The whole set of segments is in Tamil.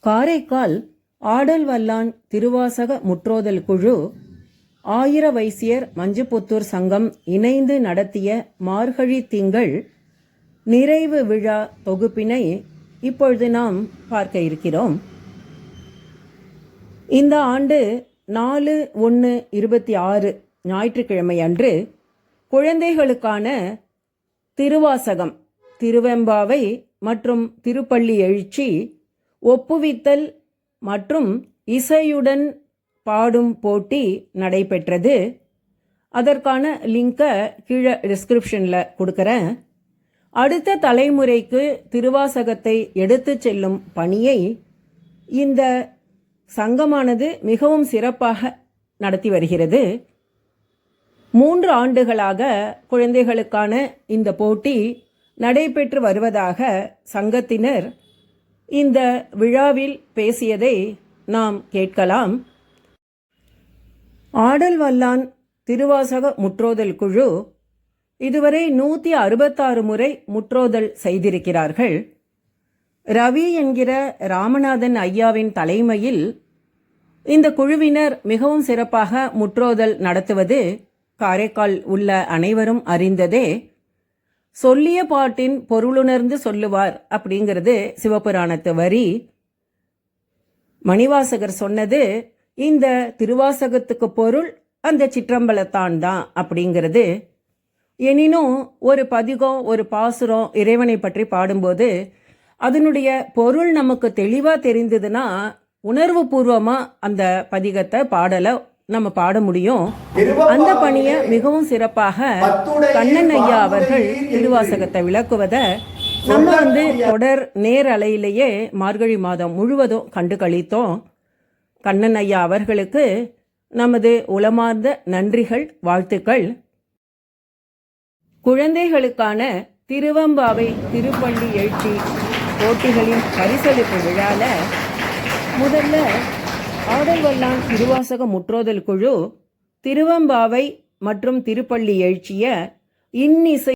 காரைக்கால் ஆடல் வல்லான் திருவாசக முற்றோதல் குழு ஆயிர வைசியர் மஞ்சுப்புத்தூர் சங்கம் இணைந்து நடத்திய மார்கழி திங்கள் நிறைவு விழா தொகுப்பினை இப்பொழுது நாம் பார்க்க இருக்கிறோம். இந்த ஆண்டு 4/1/26 ஞாயிற்றுக்கிழமை அன்று குழந்தைகளுக்கான திருவாசகம், திருவெம்பாவை மற்றும் திருப்பள்ளி எழுச்சி, ஒப்புவித்தல் மற்றும் இசையுடன் பாடும் போட்டி நடைபெற்றது. அதற்கான லிங்கை கீழே டிஸ்கிரிப்ஷனில் கொடுக்குறேன். அடுத்த தலைமுறைக்கு திருவாசகத்தை எடுத்து செல்லும் பணியை இந்த சங்கமானது மிகவும் சிறப்பாக நடத்தி வருகிறது. 3 ஆண்டுகளாக குழந்தைகளுக்கான இந்த போட்டி நடைபெற்று வருவதாக சங்கத்தினர் இந்த விழாவில் பேசியதை நாம் கேட்கலாம். ஆடல் வல்லான் திருவாசக முற்றோதல் குழு இதுவரை 166 முறை முற்றோதல் செய்திருக்கிறார்கள். ரவி என்கிற ராமநாதன் ஐயாவின் தலைமையில் இந்த குழுவினர் மிகவும் சிறப்பாக முற்றோதல் நடத்துவது காரைக்கால் உள்ள அனைவரும் அறிந்ததே. சொல்லிய பாட்டின் பொருளுணர்ந்து சொல்லுவார் அப்படிங்கிறது சிவபுராணத்து வரி. மணிவாசகர் சொன்னது இந்த திருவாசகத்துக்கு பொருள் அந்த சிற்றம்பலத்தான் தான் அப்படிங்கிறது. எனினும் ஒரு பதிகம், ஒரு பாசுரம் இறைவனை பற்றி பாடும்போது அதனுடைய பொருள் நமக்கு தெளிவாக தெரிந்ததுன்னா உணர்வு பூர்வமாக அந்த பதிகத்தை பாடலை நம்ம பாட முடியும். அந்த பணியை மிகவும் சிறப்பாக கண்ணன் ஐயா அவர்கள் திருவாசகத்தை விளக்குவதை நம்ம தொடர் நேரலையிலேயே மார்கழி மாதம் முழுவதும் கண்டு கழித்தோம். கண்ணன் ஐயா அவர்களுக்கு நமது உளமார்ந்த நன்றிகள், வாழ்த்துக்கள். குழந்தைகளுக்கான திருவெம்பாவை திருப்பள்ளி எழுச்சி போட்டிகளின் பரிசளிப்பு விழால முதல்ல ஆடல் வல்லான் திருவாசக முற்றோதல் குழு திருவெம்பாவை மற்றும் திருப்பள்ளி எழுச்சிய இன்னிசை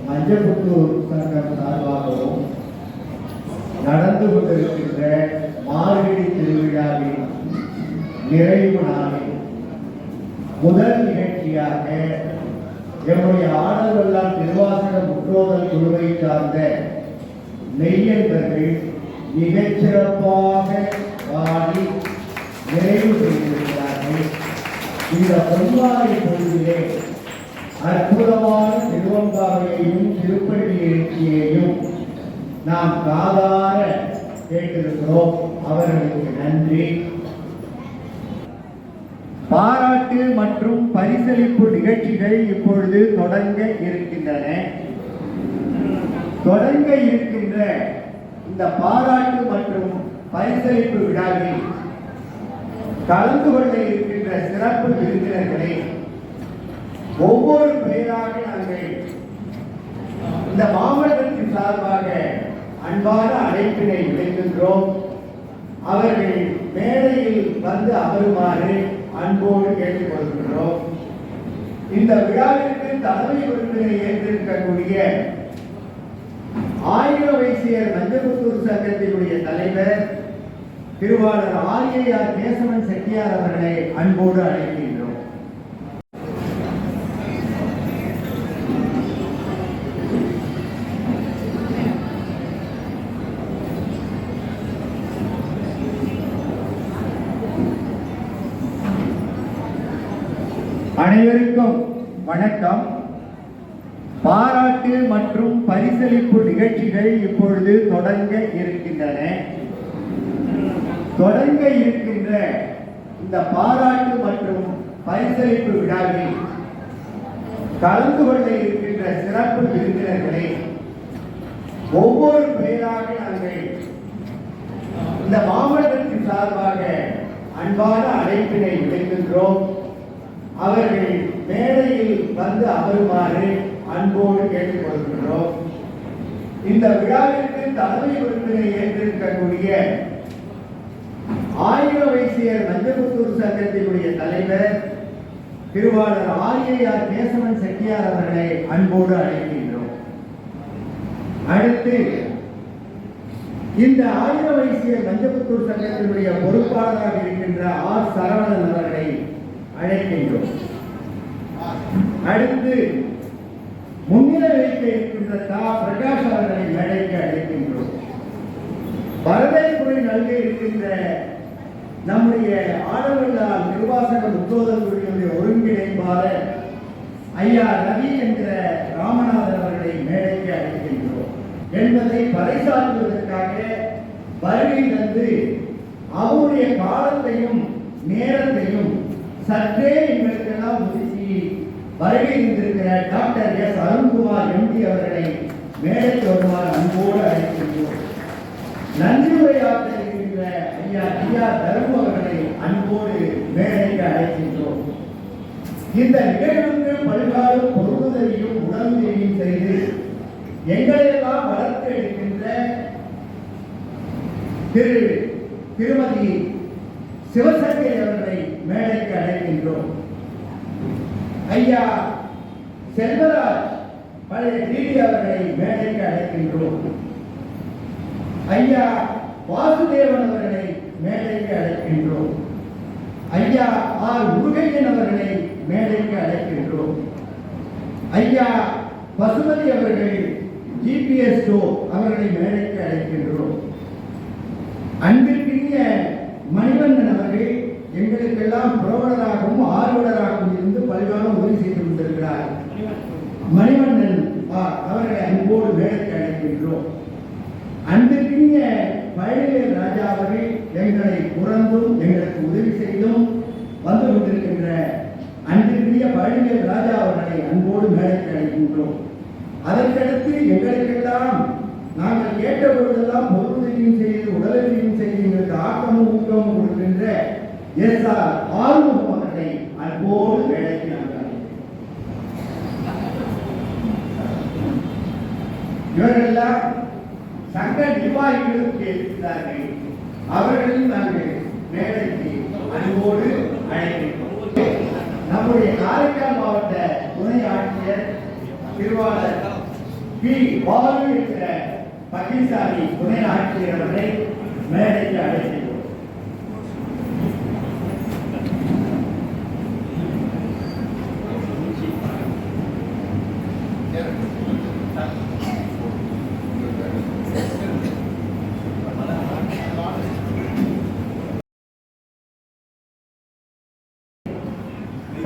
மஞ்சப்புத்தூர் சங்கம் சார்பாகவும் நடந்து கொண்டிருக்கின்ற மார்கழி திருவிழாவின் நிறைவு நாளில் முதல் நிகழ்ச்சியாக எம்முடைய ஆடல்வெல்லாம் திருவாசக முற்றோதல் குழுவை சார்ந்த மெய்யன்பர்கள் மிகச்சிறப்பாக பாடி நிறைவு செய்திருக்கிறார்கள். இந்த பொன்மாலை பொழுதிலே அற்புதமான திருவம்பாவையையும் திருப்பள்ளி எழுச்சியையும் நாம் காதார கேட்டிருக்கிறோம். அவர்களுக்கு நன்றி. பாராட்டு மற்றும் பரிசளிப்பு நிகழ்ச்சிகள் இப்பொழுது தொடங்க இருக்கின்றன. தொடங்க இருக்கின்ற இந்த பாராட்டு மற்றும் பரிசளிப்பு விழாவில் கலந்து கொள்ள இருக்கின்ற சிறப்பு விருந்தினர்களை ஒவ்வொரு பெயராக நாங்கள் இந்த மாவட்டத்தின் சார்பாக அன்பான அழைப்பினை விடுக்கின்றோம். அவர்கள் மேடையில் வந்து அமருமாறு அன்போடு கேட்டுக் கொள்கின்றோம். இந்த விழாவிற்கு தலைமை விருந்தினை ஏற்றிருக்கக்கூடிய ஆயிர வைசியர் மஞ்சப்புத்தூர் சங்கத்தினுடைய தலைவர் திருவாளர் ஆர் கேசவன் செட்டியார் அவர்களை அன்போடு அழைக்கின்றோம். அனைவருக்கும் வணக்கம். பாராட்டு மற்றும் பரிசளிப்பு நிகழ்ச்சிகள் இப்பொழுது தொடங்க இருக்கின்றன. தொடங்க இருக்கின்ற இந்த பாராட்டு மற்றும் பரிசளிப்பு விழாவில் கலந்து கொள்ள இருக்கின்ற சிறப்பு விருந்தினர்களை ஒவ்வொரு பெயராக நாங்கள் இந்த மாவட்டத்தின் சார்பாக அன்பான அழைப்பினை விடுக்கின்றோம். அவர்கள் மேடையில் வந்து அமருமாறு அன்போடு கேட்டுக் கொள்கின்றோம். இந்த விழாவிற்கு தலைமை விருந்தினை ஏற்றிருக்கக்கூடிய ஆயிர வைசியர் மஞ்சப்புத்தூர் சங்கத்தினுடைய தலைவர் திருவாளர் ஆர் கேசவன் செட்டியார் அவர்களை அன்போடு அழைக்கின்றோம். அடுத்து இந்த ஆயிர வைசிய மஞ்சப்புத்தூர் சங்கத்தினுடைய பொறுப்பாளராக இருக்கின்ற ஆர் சரவணன் அவர்களை அழைக்கின்றோம். அடுத்து முன்னிலை வைக்க இருக்கின்ற தா பிரகாஷ் அவர்களை மேடைக்கு அழைக்கின்றோம். வரவேற்புரை நல்க இருக்கின்ற நம்முடைய ஆடவல்லா நிர்வாசக முத்தோதல் குழுவினுடைய ஒருங்கிணைப்பாளர் ஐயா ரவி என்ற ராமநாதன் அவர்களை மேடைக்கு அழைக்கின்றோம் என்பதை பறைசாற்றுவதற்காக வருகை தந்து அவருடைய காலத்தையும் நேரத்தையும் சற்றே எங்களுக்கெல்லாம் ஒதுக்கி வருகை தந்திருக்கிற டாக்டர் எஸ் அருண்குமார் எம்பி அவர்களை மேடைக்கு வருமாறு அன்போடு அழைக்கின்றோம். நன்றி உரையாற்ற இருக்கின்ற ஐயா ஐயா தர்மு அவர்களை அன்போடு மேடைக்கு அழைக்கின்றோம். இந்த நிகழ்வுக்கு பல்காலும் பொருளுதவியும் உடலுதவியும் செய்து எங்களையெல்லாம் வளர்த்து எடுக்கின்ற திருமதி சிவசங்கரி அவர்களை மேடைக்கு அழைக்கின்றோம். ஐயா செல்வராஜ் பழைய டிடி அவர்களை மேடைக்கு அழைக்கின்றோம். ஐயா வாசுதேவன் அவர்களை மேடைக்கு அழைக்கின்றோம். ஐயா ஆர் முருகையன் அவர்களை மேடைக்கு அழைக்கின்றோம். ஐயா பசுமதி அவர்கள் ஜிபிஎஸ் ஸ்டோர் அவர்களை மேடைக்கு அழைக்கின்றோம். அன்பிற்கினிய மணிவண்ணன் அவர்கள் எங்களுக்கெல்லாம் புரவலராகவும் ஆர்வலராகவும் இருந்து பல்காலம் உதவி செய்து கொண்டிருக்கிறார். மணிவண்ணன் அவர்களை அன்போடு மேடைக்கு அழைக்கின்றோம். அன்பிற்கினிய பழனிவேல் ராஜா அவர்கள் எங்களை புறந்தும் எங்களுக்கு உதவி செய்தும் வந்து கொண்டிருக்கின்ற அன்பிற்கினிய பழனிவேல் ராஜா அவர்களை அன்போடு மேடைக்கு அழைக்கின்றோம். அதற்கடுத்து எங்களுக்கெல்லாம் நாங்கள் கேட்ட பொழுதெல்லாம் பொருளுதவியும் செய்து உடலுதவியும் செய்து எங்களுக்கு ஆக்கமும் ஊக்கமும் கொடுக்கின்ற எஸ் ஆர் ஆறுமுகம் அவர்களை அன்போடு மேடைக்கு நாங்கள் இவர்களெல்லாம் சங்க நிர்வாகிகளும் கேட்கிறார்கள். அவர்களையும் நாங்கள் மேடைக்கு அன்போடு அழைக்கின்றோம். நம்முடைய காரைக்கால் மாவட்ட துணை ஆட்சியர் திருவாளர் பி பாலு என்ற பகிர்சாமி துணை ஆட்சியர் அவர்களை மேடைக்கு அழைக்கின்றோம்.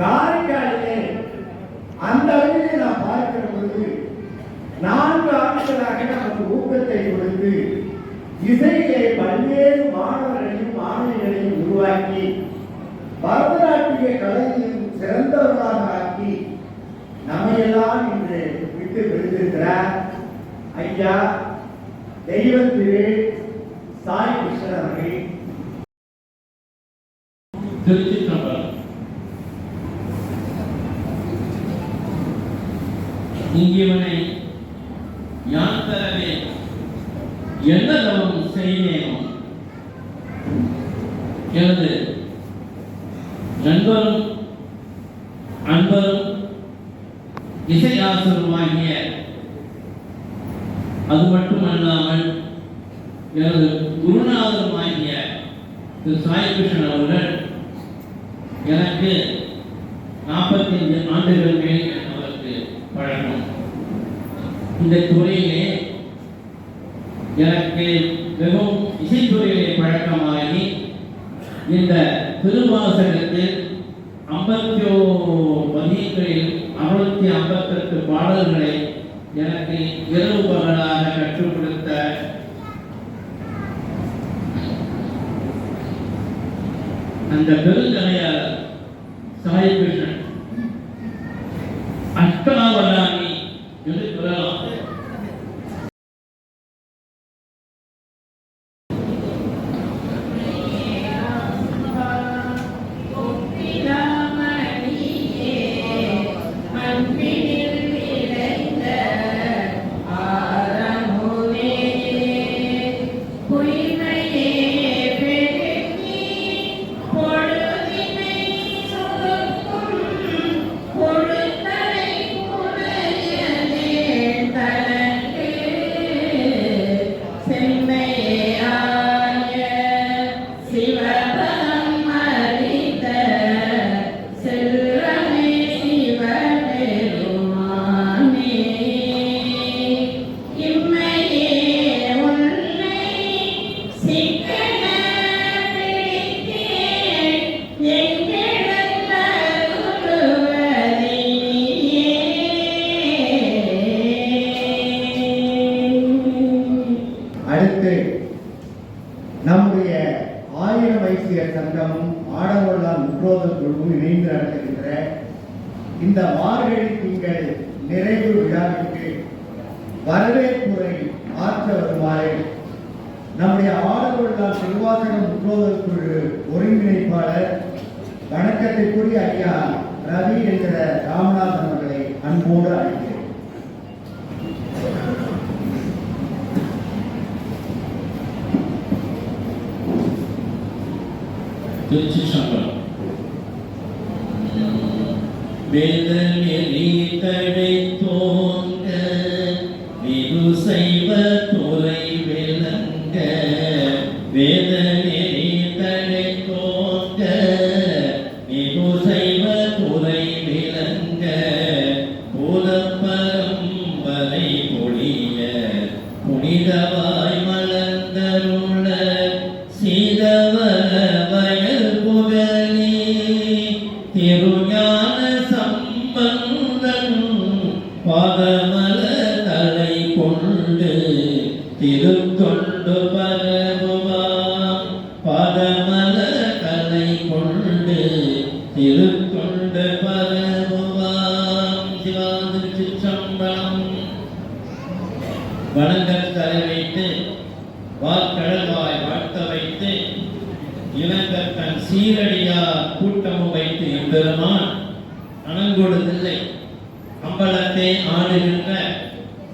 காரைக்காலிலே அந்த அளவிலே நாம் பார்க்கிற பொழுது 4 ஆண்டுகளாக நமக்கு ஊக்கத்தை கொடுத்து இசையிலே பல்வேறு மாணவர்களையும் மாணவிகளையும் உருவாக்கி பரதநாட்டிய கலையிலும் சிறந்தவர்களாக ஆக்கி நம்மையெல்லாம் இன்று விட்டு விடுத்திருக்கிறார் ஐயா தெய்வ திரு சாய் கிருஷ்ணன் அவர்கள். திருச்சிற்றம்பலம். இங்கிவனை யான் தரவே என்னதவம் செய்தேனோ எனது நண்பரும் அன்பரும் இசையாசிரியருமாகிய அது மட்டுமல்லாமல் எனது குருநாதருமாகிய திரு சாய் கிருஷ்ணன் அவர்கள் எனக்கு 45 ஆண்டுகள் மேல் அவருக்கு பழக்கம். இந்த துறையிலே எனக்கு மிகவும் இசைத்துறையிலே பழக்கமாகி இந்த திருவாசகத்தில் 51 பதிகளில் 658 பாடல்களை எனக்கு இரவு பகலாக கற்றுக் கொடுத்த அந்த பெருந்தலையாளர் சாய் கிருஷ்ணன் அஷ்டாவதானி என்று சொல்லலாம். பொழுதினை சொல் அடுத்து நம்முடைய ஆயிர வைசியர் சங்கமும் ஆடவொல்லா முற்றோதல் குழுவும் இணைந்து நடத்துகின்ற இந்த மார்கழி திங்கள் நிறைவு விழாவிற்கு வரவேற்புரை ஆற்ற வருமாறு நம்முடைய ஆடவொல்லா திருவாசக முற்றோதல் குழு ஒருங்கிணைப்பாளர் வணக்கத்திற்குரிய ஐயா ரவி என்கிற ராமநாதன் அவர்களை அன்போடு அழைக்கிறேன். திருச்சிற்றம்பலம். வேதநெறி தழைத்தோங்க மிகு சைவ துறை விளங்க, வேதநெறி தழைத்தோங்க மிகு சைவ துறை விளங்க, பூதப்பரம்பரை பொழிய புனிதவாய் மலர்ந்தருள சீதவர வயல் புகழி திருஞான சம்பந்தன் பாதமல தலை கொண்டு திருத்தொண்டு பரவுவாம், பாதமல தலை கொண்டு திருத்தொண்டு பரவுவாம். சிவாதிருச்சிற்றம்பலம். வணங்கத் தலை வைத்து வாக்கடல்வாய் வாழ்த்த வைத்து இளங்கத்தன் சீரடியா கூட்டமும் வைத்து எம்பெருமான் அணங்கொடுதில்லை அம்பலத்தை ஆடுகின்ற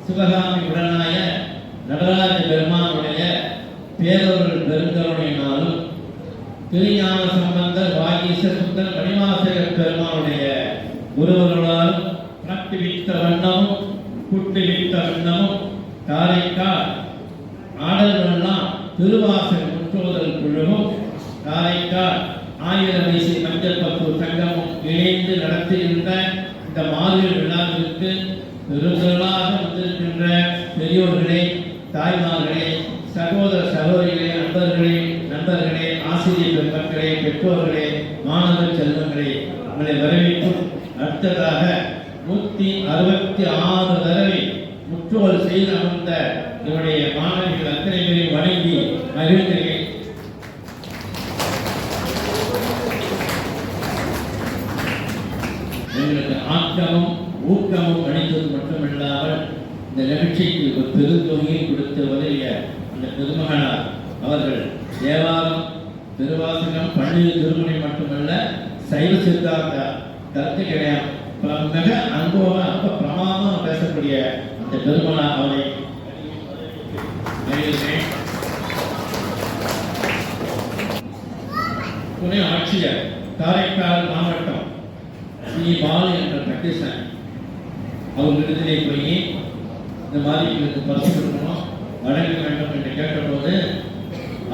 சிவகாமி உடனாய நடராஜ பெருமானுடைய பேரவர்கள் பெருந்தருணையினாலும் திருஞான சம்பந்தர் வாகீச சுந்தர் மணிவாசகர் பெருமானுடைய ஒருவர்களால் நட்டு வித்த வண்ணமும் குட்டு வித்த வண்ணமும் காரைக்கால் ஆடல்களெல்லாம் திருவாசக முற்றோதல் குழுவும் காரைக்கால் ஆயிர வயசு மஞ்சள் பப்பு சங்கமும் இணைந்து நடத்துகின்ற இந்த மார்கழி விழாவிற்கு பெருந்தொழிலாக வந்திருக்கின்ற பெரியோர்களே, தாய்மார்களே, சகோதர சகோதரிகளே, நண்பர்களே, ஆசிரியர் பெருமக்களே, பெற்றோர்களே, மாணவ செல்வங்களே, உங்களை வரவேற்கும். அடுத்ததாக 166 தடவை முற்றோல் செய்து அமர்ந்த என்னுடைய மாணவிகள் அத்தனை பேரை வணங்கி மகிழ்கிறேன். எங்களுக்கு ஆக்கமும் ஊக்கமும் அளித்தது மட்டுமில்லாமல் இந்த நிகழ்ச்சிக்கு ஒரு பெருந்தொகையை கொடுத்து உதவிய அந்த பெருமகனார் அவர்கள் தேவாரம், திருவாசகம், பள்ளியில் திருமணி மட்டுமல்ல சைவ சித்தாந்த கருத்து கிடையாது மிக அன்போக ரொம்ப பிரமாதமாக பேசக்கூடிய அந்த பெருமகனார் அவரை துணை ஆட்சியர் காரைக்கால் மாவட்டம் ஸ்ரீ பாலு என்ற பிரகேசன் அவர் விருதிலே போய் இந்த மாதிரி எனக்கு பரிசு கொடுக்கணும் வழங்க வேண்டும் என்று கேட்டபோது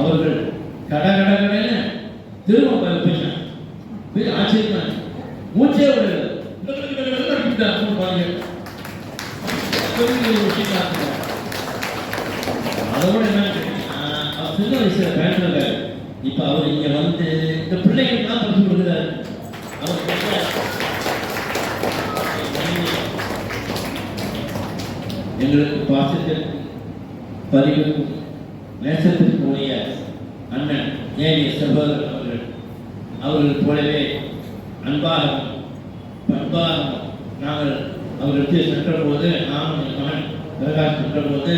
அவர்கள் கடகடகடன திரும்ப பேசினார். ஆச்சரியமா மூச்சே ஒரு அதோட என்ன சின்ன வயசுல பேசுறாங்க. இப்ப அவர் இங்க வந்து இந்த பிள்ளைங்களுக்கு தான் பரிசு கொடுக்குறாரு. எங்களுக்கு பாசத்திற்கு பதிவுக்கும் நேசத்திற்கு உடைய அண்ணன் ஏனிய சகோதரர் அவர்கள் போலவே அன்பாகவும் பண்பாகவும் நாங்கள் அவர்களுக்கு சென்ற போது நானும் என் மகன் பிரகாஷ் சென்ற போது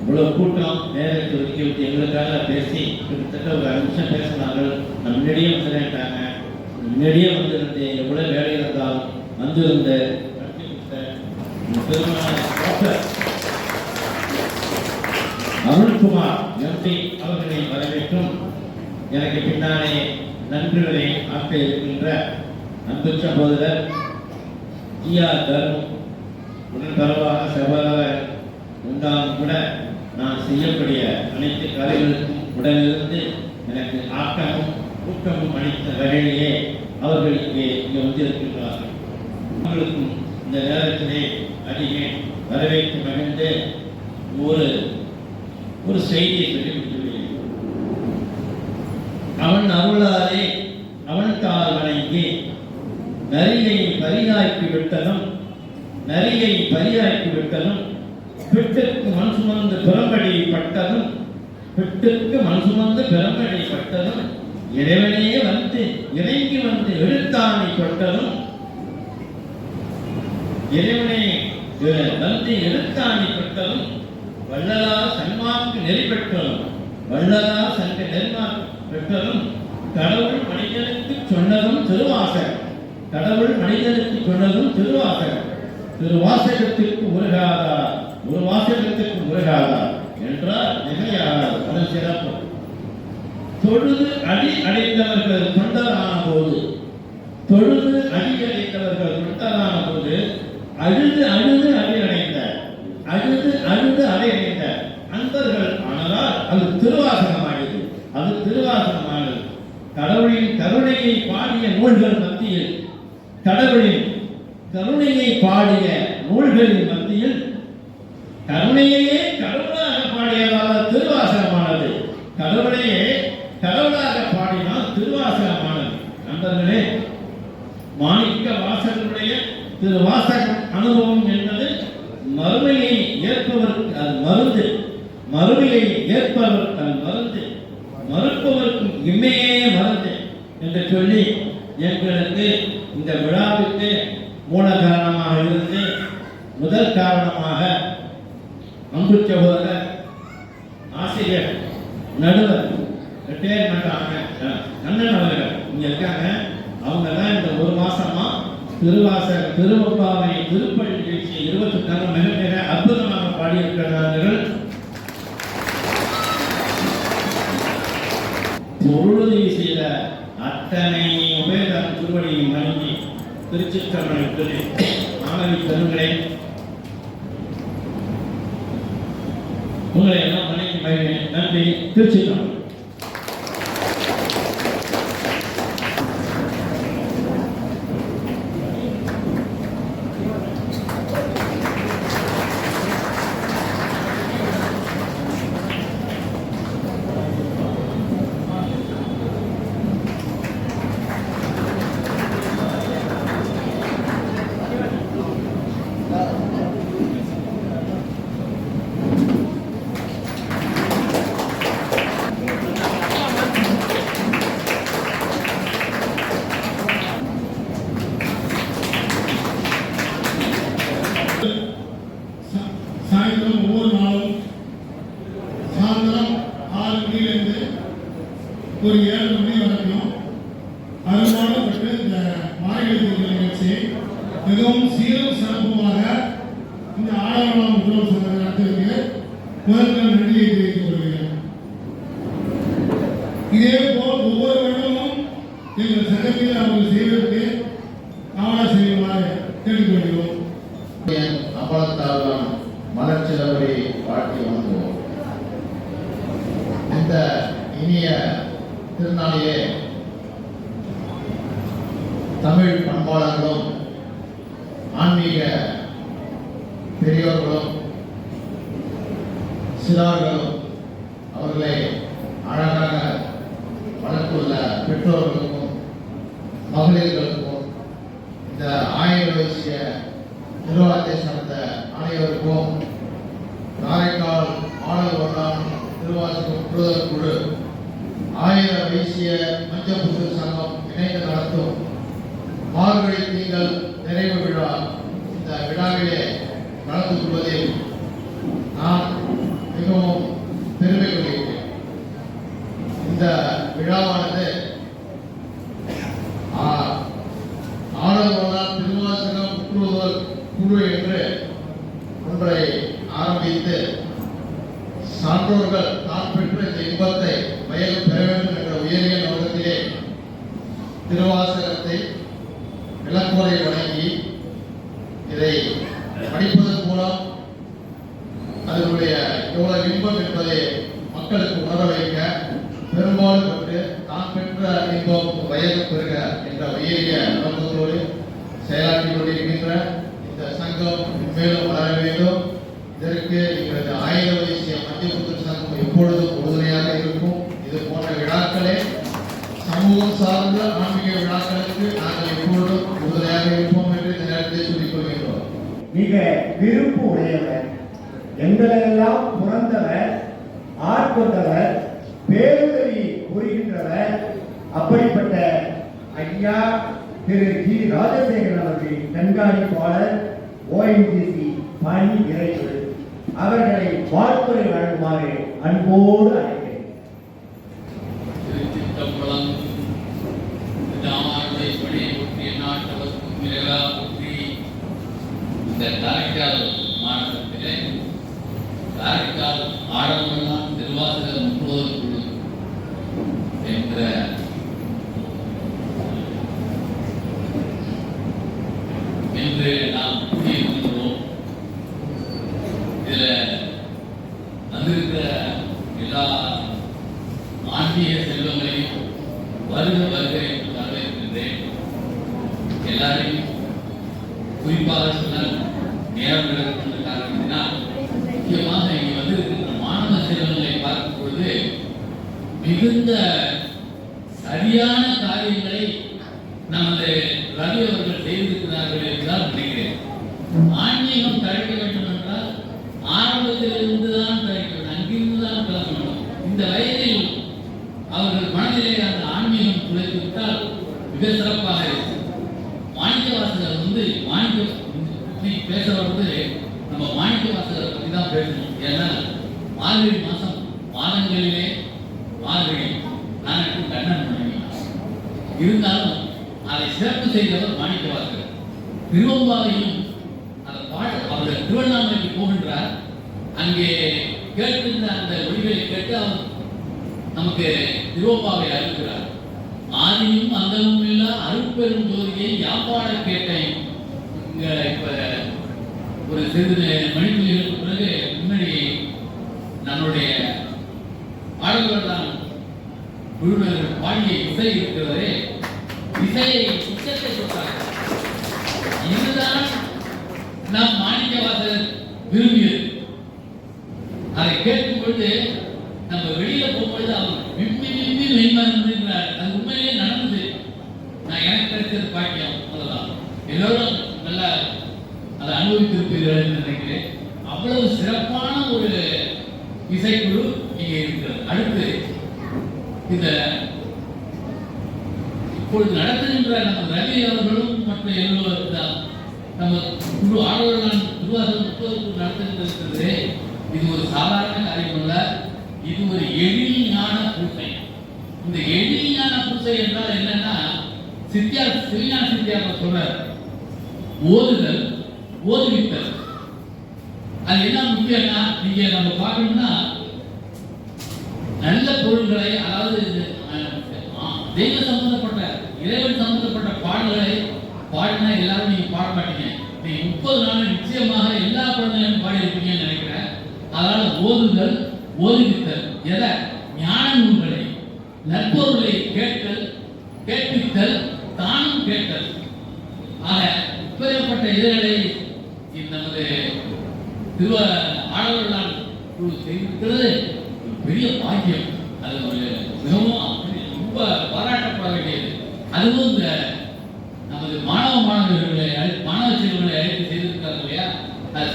இவ்வளவு கூட்டம் நேரத்தை ஒதுக்கி விட்டு எங்களுக்காக பேசி கிட்டத்தட்ட ஒரு 5 நிமிஷம் பேசினார்கள். நான் முன்னாடியே வந்துட்டாங்க. முன்னாடியே வந்திருந்து எவ்வளவு வேலை இருந்தாலும் வந்திருந்த அருண்குமார் எம்பி அவர்களை வரவேற்றும் எனக்கு பின்னாலே நன்றிகளை ஆற்ற இருக்கின்ற அன்பு சகோதரர் ஜிஆர் தர்மம் உடன்பரவாக சகோதரர் உண்டாலும் கூட நான் செய்யக்கூடிய அனைத்து கலைகளுக்கும் உடனிருந்து எனக்கு ஆக்கமும் ஊக்கமும் அளித்த வகையிலேயே அவர்கள் இங்கே வந்திருக்கின்றார்கள். அவர்களுக்கும் இந்த நேரத்திலே அதிக வரவேற்று மகிழ்ந்து ஒரு செய்தியை சொல்லி முடித்துள்ளேன். அவன் அருளாலே அவன் தாள் வணங்கி நரியை பரியாக்கி விட்டதும் பிட்டுக்கு மண் சுமந்து புறம்படி பட்டதும் பெற்றுக்கு மண் சுமந்து பெருமழை பட்டதும் இறைவனே வந்து இறங்கி வந்து எழுத்தாணி கொட்டதும் இறைவனை வந்து எழுத்தாணி பெற்றதும் வள்ளலார் சன்மார்க்கு நெறி பெற்றதும் வள்ளலார் சங்க நெறிமார்க்கு பெற்றதும் கடவுள் மனிதனுக்கு சொன்னதும் திருவாசகம் கடவுள் மனிதனுக்கு சொன்னதும் திருவாசகம் திருவாசகத்திற்கு முருகாதா ஒரு வாசகத்திற்கு முருகாதா என்றால் நிலையாகாது அதன் சிறப்பு தொழுது அடி அடைந்தவர்கள் தொண்டரான போது தொழுது அடி அடைந்தவர்கள் தொண்டரான போது அழுது அழுது அடி அடைந்த அழுது அழுது அடை அடைந்த அன்பர்கள் ஆனதால் அது திருவாசகமானது அது திருவாசகமானது கடவுளின் கருணையை பாடிய நூல்கள் மத்தியில் கடவுளின் கருணையை பாடிய நூல்களின் மத்தியில் கருணையையே கடவுளாக பாடியதால் திருவாசகமானது கடவுளையே கடவுளாக பாடினால் திருவாசகமானது நண்பர்களே மாணிக்க வாசகனுடைய திருவாசகம் அனுபவம் என்பது மறுமையை ஏற்பவருக்கு அது மருந்து மறுமையை ஏற்பவருக்கு அது மருந்து மறுப்பவருக்கு இம்மையே மருந்து என்று சொல்லி எங்களுக்கு இந்த விழாவுக்கு மூல காரணமாக இருந்து முதல் காரணமாக அன்பு சகோதரர் ஆசிரியர் நடுவர் ரிட்டையர்மெண்ட் ஆன கண்ணன் அவர்கள் இங்க இருக்காங்க அவங்க தான் இந்த ஒரு மாசமா திருவாசக திருவப்பாவை திருப்பள்ளி நிகழ்ச்சி 24 மிக மிக அற்புதமாக பாடியிருக்கிறார்கள் பொருளுதவி செய்த அத்தனை உபயோகம் திருவடியும் வணங்கி திருச்சிற்றம்பலத்தில் மாணவி பெருங்களே உங்களை எல்லாம் வணங்கி மகிழ்கிறேன் நன்றி திருச்சிற்றம்பலம் சாயந்தரம் ஒவ்வொரு நாளும் சாயந்தரம் 6 மணியிலிருந்து ஒரு 7 மணி வரைக்கும் அருமானப்பட்டு இந்த மாநில நிகழ்ச்சி மிகவும் சீரும் சிறப்புமாக இந்த ஆடவரம் முதல்வர் சங்க நடத்திற்கு முதல்ல நன்றியை தெரிவித்துக் கொள்கிறேன். இதே போல் ஒவ்வொரு வருடமும் எங்கள் சங்கத்தில் அவர்கள் செய்வதற்கு காவலர் செய்யுமாறு கேட்டுக்கொள்கிறோம். அம்பலத்தால் மலர்ச்சிலவரை வாழ்த்தி வந்தோம். இந்த இனிய திருநாளிலே தமிழ் பண்பாளர்களும் ஆன்மீக பெரியோர்களும் சிறார்களும் அவர்களை அழகாக வளர்த்துள்ள பெற்றோர்களுக்கும் மகளிர்களுக்கும் இந்த ஆயுத வைசிய நிர்வாகத்தை சார்ந்த அனைவருக்கும் காரைக்கால் ஆடல் ஒன்றாம் திருவாசகம் புரிதல் குழு ஆயுத வைசிய மஞ்சப்புத்து சங்கம் இணைந்து நடத்தும் மார்கழி திங்கள் நிறைவு விழா இந்த விழாவிலே கலந்து கொள்வதில் நான் மிகவும் பெருமை கொள்கிறேன். இந்த விழாவானது ஆடல் ஒன்றாம் திருவாசகம் முற்றுவதல் குழு என்று ஒன்றை ஆரம்பித்து சான்றோர்கள் தான் பெற்ற இந்த இன்பத்தை வயலும் பெற வேண்டும் என்ற உயரிய நோக்கத்திலே திருவாசகத்தை விளக்குவதை வழங்கி இதை படிப்பதன் மூலம் அதனுடைய எவ்வளவு இன்பம் என்பதை மக்களுக்கு உணர வைக்க பெரும்பாலும் பெற்று தான் பெற்ற இன்பம் வயது பெறுக என்ற உயரிய நோக்கத்தோடு செயலாற்றி கொண்டிருக்கின்ற இந்த சங்கம் மேலும் வளர வேண்டும். இதற்கு எங்களது ஆயுத வைசிய மஞ்சப்புத்து சங்கம் எப்பொழுதும் உறுதுணையாக இருக்கும். இது போன்ற விழாக்களே சமூகம் சார்ந்த ஆன்மீக விழாக்களுக்கு நாங்கள் எப்பொழுதும் உறுதுணையாக இருப்போம் என்று இந்த நேரத்தை சொல்லிக் கொள்கின்றோம். மிக விருப்பு உடையவர், எங்களெல்லாம் புறந்தவர், ஆட்கொண்டவர், ஐயா திரு ஜி ராஜசேகரன் அவர்கள் கண்காணிப்பாளர் ONGC பணி விரைவு அவர்களை வாழ்த்துறை வழங்குமாறு அன்போடு அழைக்கிறேன். திருச்சிற்றம்பலம். ராமானுடைய பணி ஒற்றிய நாட்டவர்க்கும் இறைவா ஒற்றி. இந்த காரைக்கால் மாவட்டத்திலே காரைக்கால் ஆடம்பரம் திருவாசக முன்னோர் குழு என்ற என்று நாம் கூறியிருக்கின்றோம். இதில் வந்திருக்கிற எல்லா ஆன்மீக செல்வங்களையும் வருக வருக என்று வரவேற்கின்றேன். எல்லாரையும் குறிப்பாக சொல்ல நேரம் எடுக்கின்ற காரணத்தினால் முக்கியமாக இங்கே வந்திருக்கின்ற மாணவ செல்வங்களை பார்க்கும் பொழுது மிகுந்த சரியான காரியங்களை நமது ரவி அவர்கள் செய்திருக்கிறார்கள் என்றுதான் நினைக்கிறேன். ஆன்மீகம் தழைக்க வேண்டும் என்றால் ஆரம்பத்திலிருந்து தான் தழைக்க வேண்டும், அங்கிருந்து தான் கிளம்ப வேண்டும். இந்த வயதில் அவர்கள் மனதிலே அந்த ஆன்மீகம் துளைத்து விட்டால் மிக சிறப்பாக இருக்கும். மாணிக்க வாசகர் மாணிக்க பேச வருவது நம்ம மாணிக்க வாசகரை பற்றி தான் பேசணும். ஏன்னா மார்கழி மாதம் மாதங்களிலே மார்கழி நான் கண்ணன் மனைவி இருந்தாலும் அதை சிறப்பு செய்தவர் மாணிக்க வாசகர். திருவம்பாவையும் அந்த அவர் திருவண்ணாமலைக்கு போகின்றார். அங்கே கேட்கின்ற அந்த ஒளிகளை கேட்டு அவர் நமக்கு திருவம்பாவை அறிவிக்கிறார். ஆதியும் அந்தமும் இல்ல அருட்பெரும் ஜோதியை யாப்பாட கேட்டேன். இப்ப ஒரு சிறிது மணித்துளிகளுக்கு பிறகு முன்னாடி நம்மளுடைய பாடல்கள் தான் குழுவினர் பாடிய இசை இருக்கிறதே, இசையை உச்சத்தை கொடுத்தார்கள். இதுதான் நாம் மாணிக்க வாசகர் விரும்பியது. அதை கேட்கும் பொழுது நம்ம வெளியில போகும்பொழுது அவர் விம்மி விம்மி மெய்மறந்தார். அது உண்மையிலே நடந்தது. நான் எனக்கு கிடைச்சது பாக்கியம். அதெல்லாம் எல்லோரும் நல்லா அதை அனுபவித்திருப்பீர்கள் என்று நினைக்கிறேன். அவ்வளவு சிறப்பான ஒரு இசைக்குழு இங்கே இருக்கிறது. அடுத்து இந்த இப்பொழுது நடத்துகின்ற நம்ம ரவி அவர்களும் மற்ற எல்லோரும் நம்ம குழு ஆடவர்கள் திருவாசகம் நடத்துகிறது. இது ஒரு சாதாரண காரியம் அல்ல. இது ஒரு எளிமையான பூசை. இந்த எளிமையான பூசை என்றால் என்னன்னா சிவிஞான சித்தியார் சொல்றார், ஓதுதல் ஓதுவித்தல். அது என்ன முக்கியம்னா நீங்க நம்ம பார்க்கணும்னா நல்ல பொருள்களை, அதாவது தெய்வ சம்பந்தப்பட்ட இறைவன் சம்பந்தப்பட்ட பாடல்களை பாடினா எல்லாரும் நீங்க பாட மாட்டீங்க. நீங்க 30 நாள் நிச்சயமாக எல்லா குழந்தைகளும் பாடி இருப்பீங்கன்னு நினைக்கிறேன். அதனால ஓதுதல் ஓதுவித்தல் எதை ஞான நூல்களை நற்பொருளை கேட்டல் கேட்பித்தல் தானும் கேட்டல். ஆக இப்பேற்பட்ட இதழ்களை நமது ஆடவர்களால் செய்திருக்கிறது பெரிய பாக்கியம். அது ஒரு மிகவும் ரொம்ப பாராட்டப்பட வேண்டியது. அதுவும் இந்த நமது மாணவர்களை மாணவ செல்வங்களை அழைத்து செய்திருக்கிறார் இல்லையா, அது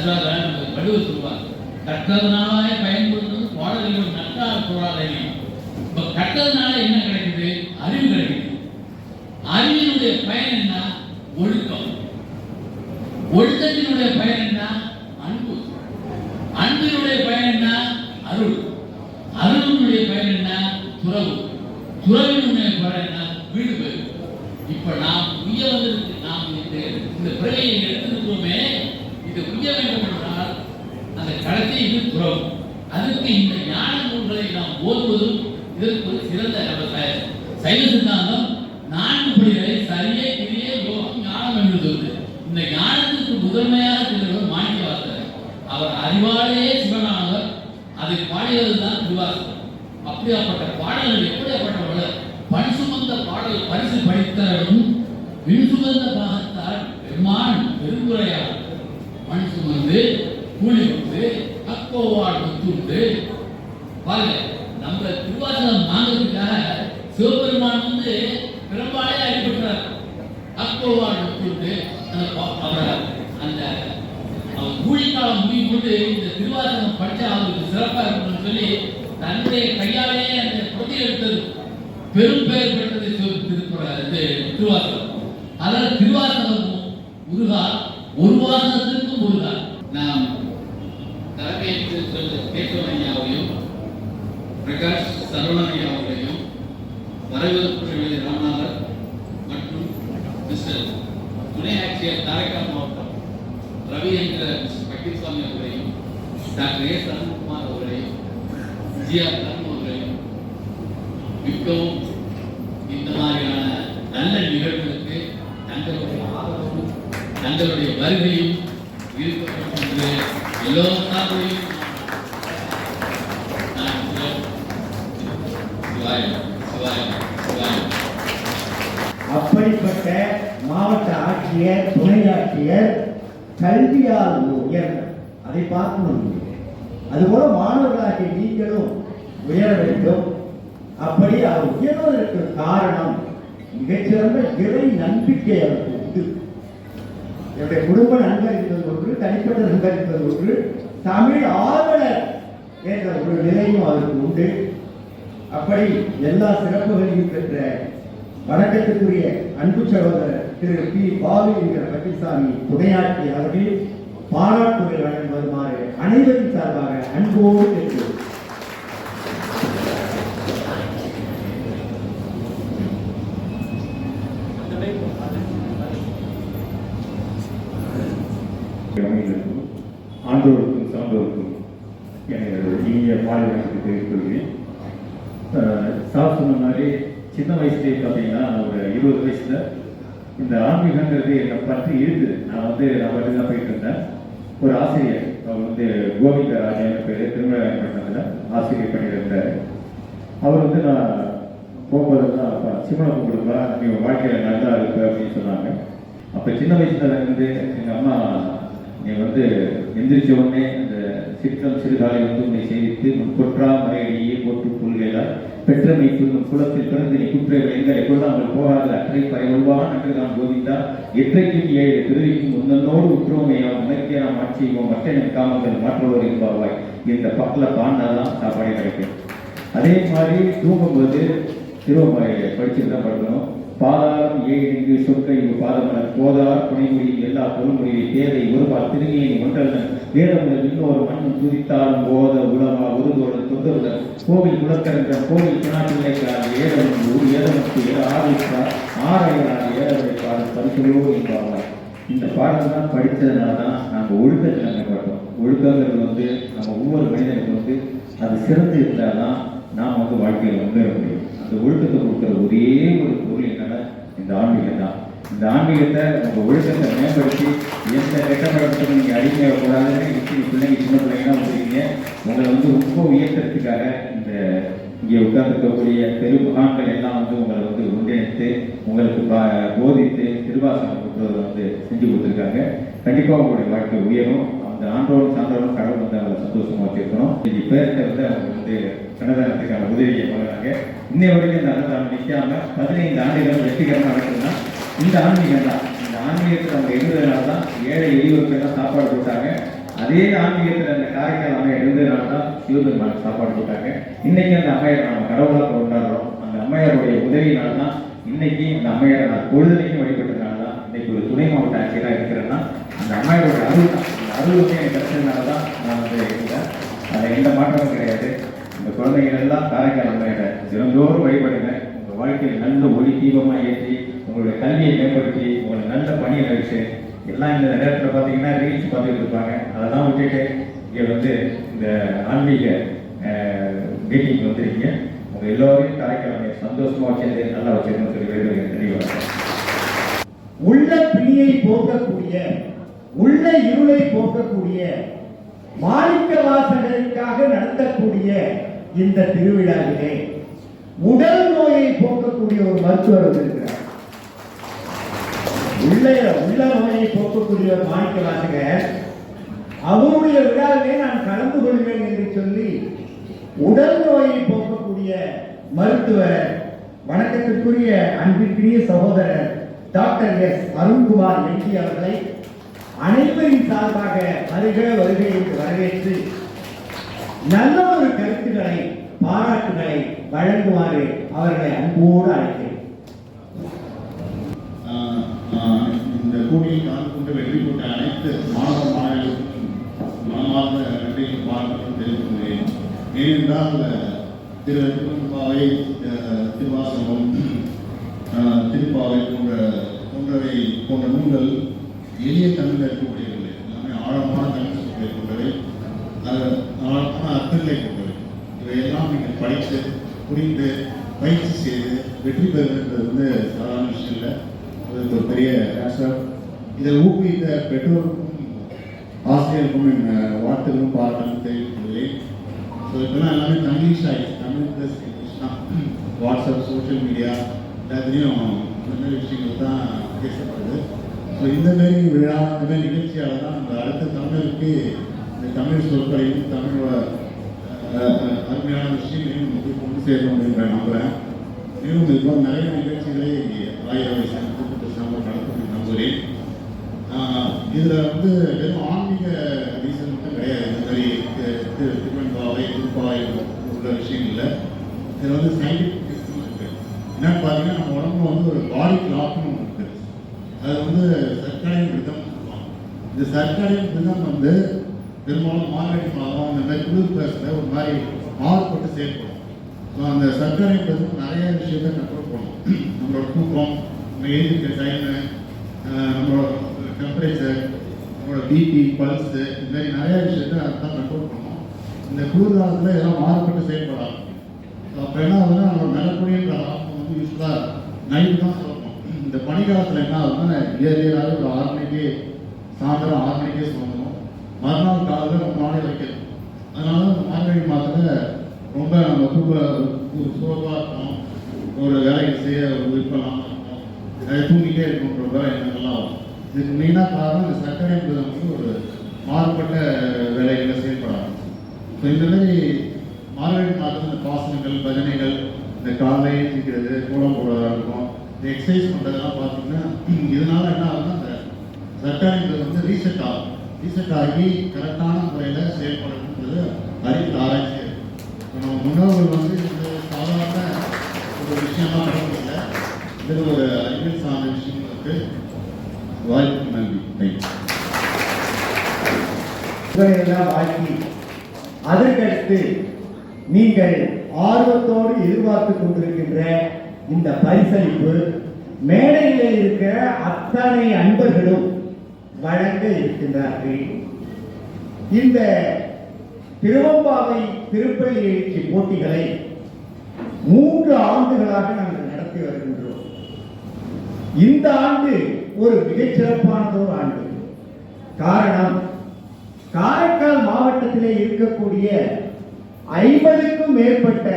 வள்ளுவர் சொல்வார், கற்றதுனால பயன்படுத்துவது பாடல்கள் நட்டால் போராடலை. இப்ப கற்றதுனால என்ன கிடைக்குது? அறிவு கிடைக்குது. அறிவினுடைய பயன் என்ன? ஒழுக்கம். ஒழுக்கத்தினுடைய பயன் என்ன? அன்பு. அன்பினுடைய பயன் என்ன? அருள். அருளினுடைய பயன் என்ன? துறவு. துறவினுடைய பயன் என்ன? வீடு பேரு. இப்ப நாம் உய்ய வந்திருக்கு, நாம் இந்த பிறவியை எடுத்திருக்கோமே, இது உய்ய வேண்டும் என்றால் அந்த கடைசி இது துறவு. அதுக்கு இந்த ஞான நூல்களை நாம் ஓதுவதும் இதற்கு ஒரு சிறந்த சைவ சித்தாந்தம் 4 படிகளை சரியே கிரியே யோகம் ஞானம் என்று சொல்லுது. இந்த ஞானத்துக்கு முதன்மையாக சொல்லுவர் மாணிக்க வாசகர். அவர் அறிவாலேயே சிவனானவர். அதை பாடியதுதான் திருவாசகம். அப்படியாப்பட்ட பாடல்கள் எப்படியாப்பட்டவர்கள்? பண் சுமந்த பாடல் பரிசு படித்தாலும் விண் சுமந்த பாகத்தால் பெருமான் பெருங்குறையார். மண் சுமந்து கூலி வந்து அக்கோவாள் முத்துண்டு பாருங்க. நம்ம திருவாசகம் வாங்கிறதுக்காக சிவபெருமான் பெரும்பாலே அடிபட்டார். அக்கோவாள் முத்துண்டு அந்த கூலிக்காலம் முடியும் போது இந்த திருவாசகம் படிச்சா அவருக்கு சிறப்பாக இருக்கணும்னு சொல்லி தன்னுடைய கையாலேயே அந்த பொதி எடுத்தது பெரும் பெயர் பெற்றது திருவாசகம். அதாவது திருவாசகம் முருகா ஒரு வாசகத்திற்கும் முருகா. நாம் தலைமையேற்று கேசவன் ஐயாவையும் பிரகாஷ் சரவணன் ஐயாவையும் வரவேற்பு ராமநாதர் மற்றும் மிஸ்டர் துணை ஆட்சியர் காரைக்கால் மாவட்டம் ரவி என்ற மிஸ்டர் பக்கீர்சாமி அவர்களையும் டாக்டர் ஏ சரண்குமார் அவர்களையும் ஜிஆர் தர்ம அவர்களையும் மிகவும் இந்த மாதிரியான நல்ல நிகழ்வுகளுக்கு தங்களுடைய ஆதரவும் தங்களுடைய வருகையும் இருக்க என்று எல்லோரும் சார்பையும் அப்படிப்பட்ட மாவட்ட ஆட்சியர், துணை ஆட்சியர் கல்வியால் உயர்ந்த அதை பார்க்கணும். அதுபோல மாணவர்களாகிய நீங்களும் உயர வேண்டும். அப்படி அவர் உயர்வதற்கு காரணம் மிகச்சிறந்த இறை நம்பிக்கை அவருக்கு உண்டு. என்னுடைய குடும்ப நண்பர் என்பது ஒன்று, தனிப்பட்ட நண்பர் என்பது ஒன்று, தமிழ் ஆர்வலர் என்ற ஒரு நிலையும் அவருக்கு உண்டு. அப்படி எல்லா சிறப்புகளையும் பெற்ற வணக்கத்துக்குரிய அன்பு சகோதரர் திரு பி. பாலு என்கிற பக்கீர்சாமி துணையாட்சி அவர்கள் பாராட்டுரை வழங்குமாறு அனைவரின் சார்பாக அன்போடு கேட்கிறோம். ஆண்டோருக்கும் சான்றோருக்கும் எனது இனிய பாலினத்துக்கு தெரிவித்துள்ளேன். சார் சொன்ன மாதிரி சின்ன வயசுலேயே பார்த்தீங்கன்னா ஒரு 20 வயசுல இந்த ஆன்மீகங்கிறது என்னை பற்றி இருக்குது. நான் வழி தான் போயிட்டு இருந்தேன். ஒரு ஆசிரியர் அவர் கோவிந்த ராஜன் பேர், திருமணத்தில் ஆசிரியர் பண்ணியிருந்தார். அவர் நான் போகும்போதெல்லாம் சிம்மனை கொடுக்கலாம், நீ வாழ்க்கையில் நல்லா இருப்ப அப்படின்னு சொன்னாங்க. அப்போ சின்ன வயசுல எங்கள் அம்மா நீ எந்திரிச்ச உடனே அந்த சிற்றம் சிறுகாலை உன்னை செய்து முற்பொற்றா முறையிலேயே போட்டு கொள்கையால் பெற்றமை துண்ணும் குளத்தில் பிறந்து நீ குற்ற எங்களை கொள்ளாமல் போகாத அற்றை பறைவல்வான் என்று நாம் கோவிந்தா எற்றைக்கும் 7 பிறவிக்கும் உன்னோடு உற்றோமையாம் உனக்கே நாம் ஆட்சியோம் மற்ற காமங்கள் மாற்றுவோர் என்பாவாய் இந்த பக்கத்தில் பாண்டாதான் சாப்பாடே கிடைக்கும். அதே மாதிரி தூங்கும்போது திருவம்மாயை படிச்சுட்டு தான் படுக்கணும். பாதாரம் 7 சொற்கை பாதமலர் போதார் புனைமொழி எல்லா பொருள்மொழியை தேவை ஒருபால் திருமையை ஒன்றல்ல வேதமுடன் இன்னொரு மண்ணும் துதித்தாலும் போத உலவா உருதோடு தொந்தருடன் கோவில் குலக்கரங்க கோவில் பினாட்டிலைக்காக ஏதம் ஒரு ஏதமக்கு ஆவித்தார் ஆரையராக ஏதவரை பாடல் பரிசுகளோடு என்பார்கள். இந்த பாடல் தான் படித்ததுனால தான் நம்ம ஒழுக்கத்தில் மேம்பட்டோம். ஒழுக்கங்கிறது நம்ம ஒவ்வொரு மனிதனுக்கு அது சிறந்து இருந்தால் தான் நாம் வாழ்க்கையில் முன்னேற முடியும். அந்த ஒழுக்கத்தை கொடுக்குற ஒரே ஒரு பொருள் என்னன்னா இந்த ஆன்மீகம் தான். இந்த ஆன்மீகத்தை உங்கள் ஒழுக்கத்தை மேம்படுத்தி எந்த கெட்ட பழக்கத்துக்கு நீங்கள் அடிமையாகக்கூடாதுன்னு பிள்ளைங்க சின்ன பிள்ளைங்கன்னா வந்துருக்கீங்க. உங்களை ரொம்ப உயர்த்துறதுக்காக இந்த இங்கே உட்கார்ந்துருக்கக்கூடிய பெரு மகான்கள் எல்லாம் உங்களை ஒன்றிணைத்து உங்களுக்கு போதித்து திருவாசகம் கொடுத்ததை செஞ்சு கொடுத்துருக்காங்க. கண்டிப்பாக உங்களுடைய வாழ்க்கை உயரும். அந்த ஆண்டோடும் சான்றோடும் கடவுள் அவங்களை சந்தோஷமாக வச்சிருக்கணும். இன்னைக்கு பேர்த்த அவங்க கனதானத்துக்கான உதவியை பண்ணுறாங்க. இன்னை வரைக்கும் இந்த அன்னதானம் நிற்காம 15 ஆண்டுகள் வெற்றிகரமாக நடக்குதுன்னா இந்த ஆன்மீகம் தான். இந்த ஆன்மீகத்தில் அவங்க இருந்ததுனால தான் ஏழை எளியோருக்கெல்லாம் சாப்பாடு போட்டாங்க. அதே ஆன்மீகத்தில் அந்த காரைக்கால் அம்மையார் இருந்ததுனால தான் சிவபெருமானுக்கு சாப்பாடு போட்டாங்க. இன்னைக்கு அந்த அம்மையார் நம்ம கடவுளாக கொண்டாடுறோம். அந்த அம்மையாருடைய உதவியினால தான் இன்னைக்கு இந்த அம்மையாரை நான் பொழுதுனைக்கும் வழிபட்டதுனால தான் இன்னைக்கு ஒரு துணை மாவட்ட ஆட்சியராக இருக்கிறேன்னா அந்த அம்மையாரோட அருள் தான். அந்த அருளுமே எனக்கு கிடைச்சதுனால தான் நான் இருந்தேன். அதில் எந்த மாற்றமும் கிடையாது. இந்த குழந்தைகள் எல்லாம் காரைக்கால் அம்மையாரை தினந்தோறும் வழிபடுங்க. உங்கள் வாழ்க்கையில் நல்ல ஒளி தீபமாக ஏற்றி உங்களுடைய கல்வியை மேம்படுத்தி உங்களை நல்ல பணியை நடிச்சு எல்லாம் இந்த நேரத்தில் பார்த்தீங்கன்னா ரீல்ஸ் பார்த்துட்டு இருப்பாங்க. அதெல்லாம் விட்டுட்டு இங்கே இந்த ஆன்மீக மீட்டிங் வந்துருக்கீங்க. உங்கள் எல்லோரையும் காரைக்கால் சந்தோஷமாக வச்சிருந்து நல்லா வச்சிருக்கணும்னு சொல்லி வேறு தெளிவாக உள்ள பிணியை போக்கக்கூடிய உள்ள இருளை போக்கக்கூடிய மாணிக்க வாசகருக்காக நடத்தக்கூடிய இந்த திருவிழாவிலே உடல் நோயை போக்கக்கூடிய ஒரு மருத்துவர் வந்திருக்கிறார். உள்ள நோயை போக்கக்கூடிய ஒரு மாணிக்க வாசகர் அவருடைய விழாவிலே நான் கலந்து கொள்வேன் என்று சொல்லி உடல் நோயை போக்கக்கூடிய மருத்துவர் வணக்கத்திற்குரிய அன்பிற்குரிய சகோதரர் டாக்டர் எஸ் அருண்குமார் எம்பி அவர்களை அனைவரின் சார்பாக வருகை என்று வரவேற்று நல்ல ஒரு கருத்துக்களை பாராட்டுகளை வழங்குமாறு அவர்களை அன்போடு அழைக்கிறேன். போட்டியில் கலந்து கொண்டு வெற்றி பெற்ற அனைத்து மாணவ மாணவர்களுக்கும் மனமார்ந்த நன்றியை பாராட்டுகள் தெரிவித்துள்ளேன். ஏனென்றால் திருப்பாவை, திருவாசகம், திருப்பாவை போன்றவை போன்ற நூல்கள் எளிய தமிழில் இருக்கக்கூடியவில்லை. எல்லாமே ஆழமான தமிழ் சொற்களை கொண்டவை, ஆழமான அர்த்தங்களை கொண்டவை. இவையெல்லாம் நீங்கள் படித்து புரிந்து பயிற்சி செய்து வெற்றி பெறுவது சாதாரண விஷயம் இல்லை. அது ஒரு பெரிய கஷ்டம். இதை ஊக்குவித்த பெற்றோருக்கும் ஆசிரியருக்கும் என் வாழ்த்துக்களும் பாராட்டுகளும் தெரிவித்துள்ளேன். ஸோ இப்போலாம் எல்லாமே தங்கிலீஷ் ஆகிடுச்சு. தமிழ் ப்ளஸ் இங்கிலீஷ் தான். வாட்ஸ்அப், சோஷியல் மீடியா எல்லாத்துலேயும் இந்த மாதிரி விஷயங்கள் தான் பேசப்படுது. ஸோ இந்தமாரி விழா, இந்தமாரி நிகழ்ச்சியால் தான் நம்ம அடுத்த தமிழருக்கு இந்த தமிழ் சொற்களையும் தமிழோட அருமையான விஷயங்களையும் நமக்கு கொண்டு சேரணும் அப்படின்னு நம்புகிறேன். மேலும் இப்போ நிறைய நிகழ்ச்சிகளை ஆயிரவை சமூகம் நடத்த நம்புகிறேன். இதில் வெறும் ஆன்மீக ரீசன் மட்டும் கிடையாது. இந்த மாதிரி திருவெண்பாவை, திருப்பாவை உள்ள விஷயம் இல்லை. இதில் சயின்டிஃபிக் ரீசன் இருக்குது. என்னன்னு பார்த்தீங்கன்னா, நம்ம உடம்புல ஒரு பாடி கிளாக்னு ஒன்று இருக்குது. அது சர்க்காரியம் ரிதம் சொல்லுவாங்க. இந்த சர்க்காரியம் ரிதம் பெரும்பாலும் மார்கழி மாதம் இந்த மாதிரி குளிர் பேசுகிற ஒரு மாதிரி மாறுபட்டு செயல்படும். ஸோ அந்த சர்க்காரியம் ரிதம் நிறைய விஷயத்தை கண்ட்ரோல் பண்ணும். நம்மளோட தூக்கம், நம்ம எழுதிக்கிற டைமு, நம்மளோட டெம்பரேச்சர், நம்மளோட பிபி, பல்ஸு, இந்த மாதிரி நிறைய விஷயத்தை அதுதான் கண்ட்ரோல் பண்ணும். இந்த குளிர்காலத்தில் இதெல்லாம் மாறுபட்டு செயல்படாது. ஸோ அப்போ என்ன ஆகுதுன்னா, நம்மளோட மெலட்டோனின்ற ஹார்மோன் யூஸ்ஃபுல்லாக நைட்டு தான் சொல்லணும். இந்த பனிக்காலத்தில் என்ன ஆகுதுன்னா, இயற்கையாகவே ஒரு 6 மணிக்கு, சாயந்தரம் 6 மணிக்கே சொல்லணும். மறுநாள் காலையில் 3 நாளே வைக்கணும். அதனால இந்த மார்கழி மாதத்தில் ரொம்ப நம்ம ஒரு சோர்வாக இருக்கணும், ஒரு வேலைகள் செய்ய ஒரு விருப்பம் தூங்கிட்டே இருக்கணுன்ற எண்ணங்கள்லாம் வரும். இதுக்கு மெயினாக காரணம் இந்த சர்க்கரை என்பது ஒரு மாறுபட்ட வேலைகளை செயல்படாது. ஸோ இந்த மாதிரி மார்கழி மாதம் இந்த பாசனங்கள், பஜனைகள், இந்த காலையை இருக்கிறது, கோலம் போடுறதா இருக்கும், இந்த எக்ஸசைஸ் பண்ணுறதெல்லாம் பார்த்தீங்கன்னா, இதனால என்ன ஆகுதுன்னா அந்த சர்க்கரை என்பது ரீசெட் ஆகும். ரீசெட் ஆகி கரெக்டான முறையில் செயல்படணுன்றது அறிவியல் ஆராய்ச்சி. நம்ம முன்னோர்கள் இந்த சாதாரண ஒரு விஷயம்லாம் நடக்கல. இதில் ஒரு அறிவியல் சார்ந்த விஷயம் இருக்கு. வாய்ப்பு நன்றி. இவரையெல்லாம் வாழ்க்கை அதற்கடுத்து நீங்கள் ஆர்வத்தோடு எதிர்பார்த்து கொண்டிருக்கின்ற இந்த பரிசளிப்பு மேடையிலே இருக்கிற அத்தனை அன்பர்களும் வழங்க இருக்கின்றார்கள். இந்த திருவம்பாவை திருப்பள்ளி எழுச்சி போட்டிகளை 3 ஆண்டுகளாக நாங்கள் நடத்தி வருகின்றோம். இந்த ஆண்டு ஒரு மிகச்சிறப்பானதொரு ஆண்டு. காரணம், காரைக்கால் மாவட்டத்திலே இருக்கக்கூடிய 50க்கும் மேற்பட்ட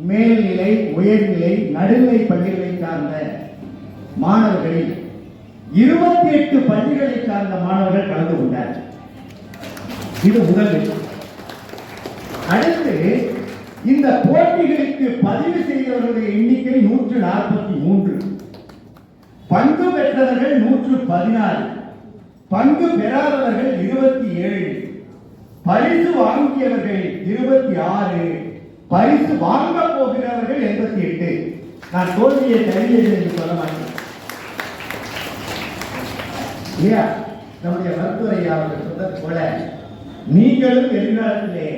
மேல்நிலை, உயர்நிலை, நடுநிலை பள்ளிகளை சார்ந்த மாணவர்களில் 28 பள்ளிகளை சார்ந்த மாணவர்கள் கலந்து கொண்டார்கள். இது முதல். அடுத்து இந்த போட்டிகளுக்கு பதிவு செய்தவர்களுடைய எண்ணிக்கை 143, பங்கு பெற்றவர்கள் 116, பங்கு பெறாதவர்கள் 27, பரிசு வாங்கியவர்கள் 26, பரிசு வாங்க போகிறவர்கள் 88. நான் தோல்வியை தருகிறேன் என்று சொல்ல மாட்டேன். நம்முடைய மருத்துவரையா அவர்கள் சொன்னது போல, நீங்களும் எதிர்காலத்திலே